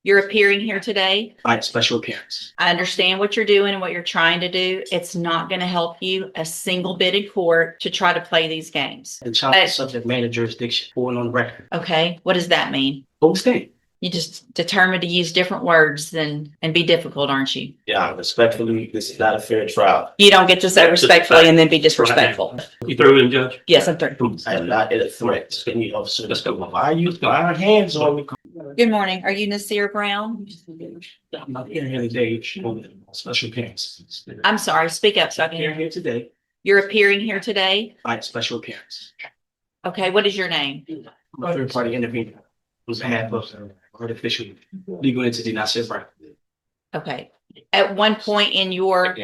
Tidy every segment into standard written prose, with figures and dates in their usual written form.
You're appearing here today. By special appearance. I understand what you're doing and what you're trying to do. It's not going to help you a single bit in court to try to play these games. The child subject matter jurisdiction, going on record. Okay, what does that mean? Overstaying. You just determined to use different words and be difficult, aren't you? Yeah, respectfully, this is not a fair trial. You don't get to say respectfully and then be disrespectful. You through in, Judge? Yes, I'm through. I am not a threat to any officer. Let's go. Why are you throwing hands on me? Good morning. Are you Nasir Brown? I'm not here today on special appearance. I'm sorry, speak up so I can hear you. Here today You're appearing here today. by special appearance. Okay, what is your name? I'm a third party intervener on behalf of artificial legal entity, not Nasir Brown. Okay. At one point in your,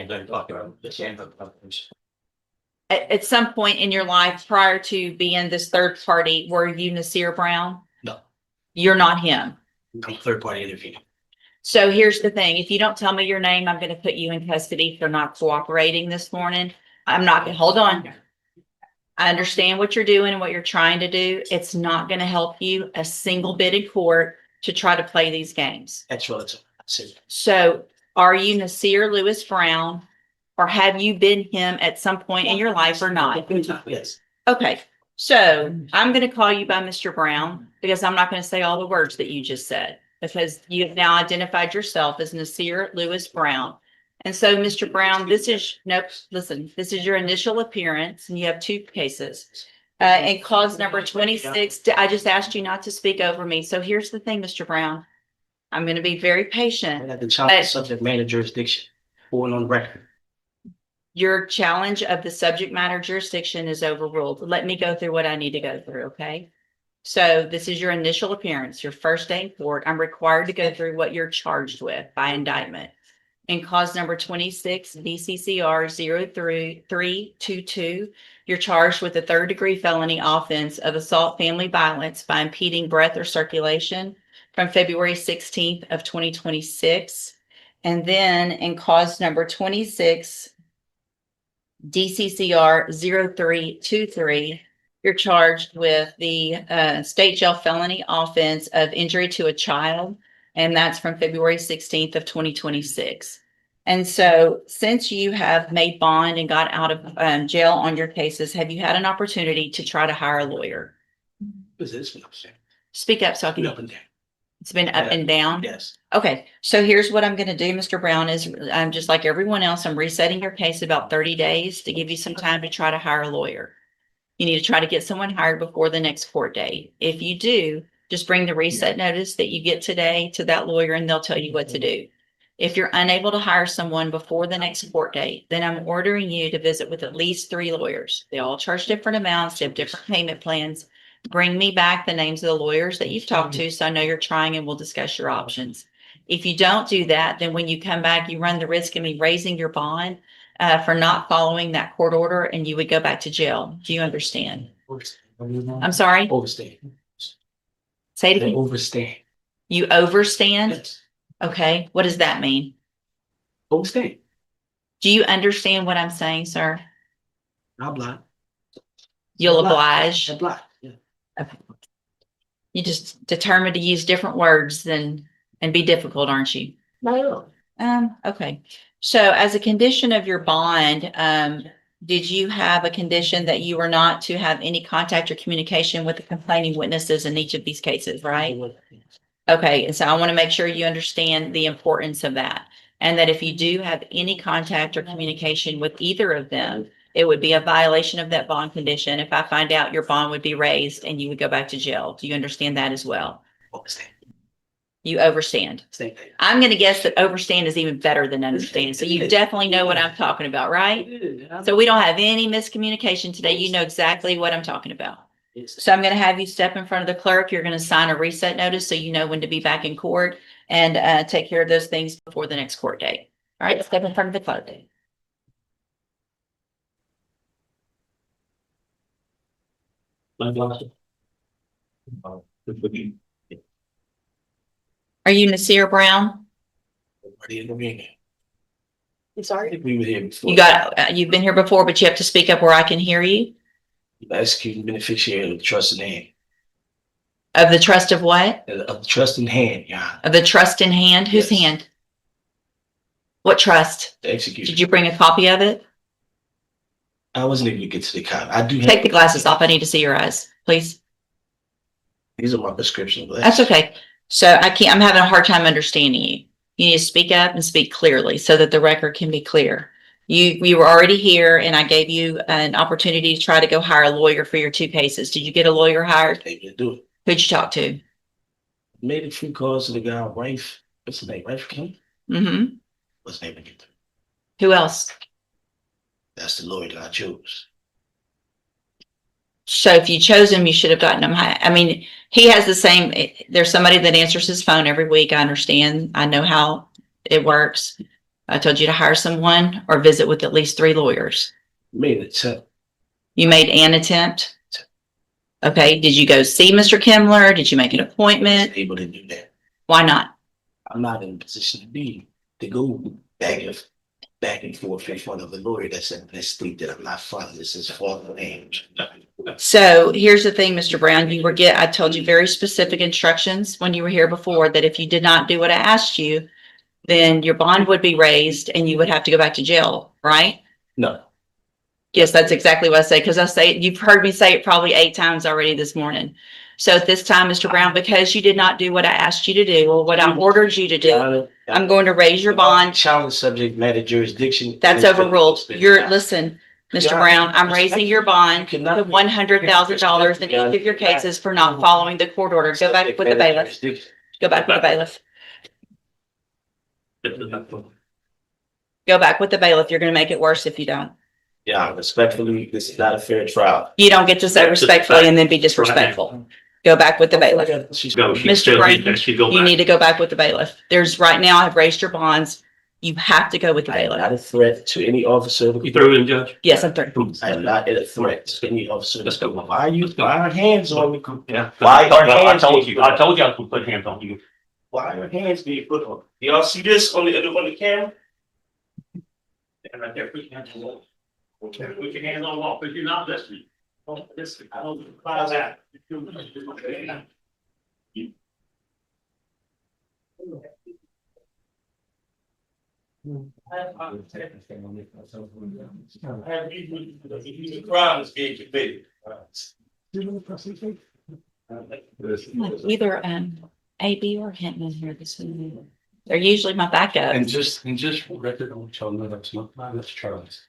at some point in your life prior to being this third party, were you Nasir Brown? No. You're not him. I'm a third party intervener. So here's the thing. If you don't tell me your name, I'm going to put you in custody for not cooperating this morning. I'm not going to, hold on. I understand what you're doing and what you're trying to do. It's not going to help you a single bit in court to try to play these games. That's relative. So are you Nasir Lewis Brown, or have you been him at some point in your life or not? Yes. Okay. So I'm going to call you by Mr. Brown because I'm not going to say all the words that you just said, because you've now identified yourself as Nasir Lewis Brown. And so, Mr. Brown, this is, nope, listen, this is your initial appearance and you have two cases. And cause number 26, I just asked you not to speak over me. So here's the thing, Mr. Brown. I'm going to be very patient. The child subject matter jurisdiction, going on record. Your challenge of the subject matter jurisdiction is overruled. Let me go through what I need to go through, okay? So this is your initial appearance, your first day in court. I'm required to go through what you're charged with by indictment. In cause number 26, DCCR 0322, you're charged with a third-degree felony offense of assault family violence by impeding breath or circulation from February 16th of 2026. And then in cause number 26, DCCR 0323, you're charged with the state jail felony offense of injury to a child, and that's from February 16th of 2026. And so since you have made bond and got out of jail on your cases, have you had an opportunity to try to hire a lawyer? Speak up so I can. Up and down. It's been up and down? Yes. Okay, so here's what I'm going to do, Mr. Brown, is I'm just like everyone else. I'm resetting your case about 30 days to give you some time to try to hire a lawyer. You need to try to get someone hired before the next court date. If you do, just bring the reset notice that you get today to that lawyer and they'll tell you what to do. If you're unable to hire someone before the next court date, then I'm ordering you to visit with at least 3 lawyers. They all charge different amounts, they have different payment plans. Bring me back the names of the lawyers that you've talked to so I know you're trying, and we'll discuss your options. If you don't do that, then when you come back, you run the risk of me raising your bond for not following that court order, and you would go back to jail. Do you understand? I'm sorry? Overstaying. Say it again. Overstaying. You overstand? Yes. Okay. What does that mean? Overstaying. Do you understand what I'm saying, sir? I'm blind. You'll oblige. I'm blind. Yeah. Okay. You just determined to use different words and be difficult, aren't you? No. Okay. So as a condition of your bond, did you have a condition that you were not to have any contact or communication with the complaining witnesses in each of these cases, right? Okay. And so I want to make sure you understand the importance of that. And that if you do have any contact or communication with either of them, it would be a violation of that bond condition. If I find out, your bond would be raised and you would go back to jail. Do you understand that as well? Overstand. You overstand. Same thing. I'm going to guess that overstand is even better than understand. So you definitely know what I'm talking about, right? So we don't have any miscommunication today. You know exactly what I'm talking about. So I'm going to have you step in front of the clerk. You're going to sign a reset notice so you know when to be back in court and take care of those things before the next court date. All right, step in front of the clerk. Are you Nasir Brown? I'm sorry. We were here before. You've been here before, but you have to speak up where I can hear you. Executing beneficiary of the trust name. Of the trust of what? Of the trust in hand, Your Honor. Of the trust in hand? Whose Yes. hand? What trust? The execution. Did you bring a copy of it? I wasn't able to get to the copy. I do have. Take the glasses off. I need to see your eyes, please. These are my prescription glasses. That's okay. So I'm having a hard time understanding you. You need to speak up and speak clearly so that the record can be clear. You were already here and I gave you an opportunity to try to go hire a lawyer for your 2 cases. Did you get a lawyer hired? Able to do it. Who'd you talk to? Made a few calls to the guy, Rafe. What's his name? Rafe King? Mm-hmm. Wasn't able to get through. Who else? That's the lawyer that I chose. So if you chose him, you should have gotten him high. I mean, he has the same, there's somebody that answers his phone every week. I understand. I know how it works. I told you to hire someone or visit with at least 3 lawyers. Made an attempt. You made an attempt? Okay. Did you go see Mr. Kimler? Did you make an appointment? Able to do that. Why not? I'm not in a position to go back and forth in front of a lawyer that's in this state that I'm not from. This is foreign language. So here's the thing, Mr. Brown, I told you very specific instructions when you were here before that if you did not do what I asked you, then your bond would be raised and you would have to go back to jail, right? No. Yes, that's exactly what I say, because you've heard me say it probably 8 times already this morning. So at this time, Mr. Brown, because you did not do what I asked you to do or what I ordered you to do, I'm going to raise your bond. Challenge subject matter jurisdiction. That's overruled. Listen, Mr. Brown, I'm raising your bond to $100,000 in each of your cases for not following the court order. Go back with the bailiff. Go back with the bailiff. Go back with the bailiff. You're going to make it worse if you don't. Yeah, respectfully, this is not a fair trial. You don't get to say respectfully and then be disrespectful. Go back with the bailiff. Mr. Brown, you need to go back with the bailiff. Right now, I've raised your bonds. You have to go with the I am not bailiff. a threat to any officer. You throw it in, Judge? Yes, I'm through. I am not a threat to any officer. Let's go. Why are hands on me? Yeah. Why are I hands told being you, I told you I was gonna put hands on you. Why are hands being put on? Y'all see this on the camera? And right there, put your hands on the wall. Okay, put your hands on the wall, because you're not listening. Don't listen. I don't apply that. The crime is being committed. Either AB or Hinton here this evening. They're usually my backup. And just for record, I want y'all to know that's not mine, that's Charlie's.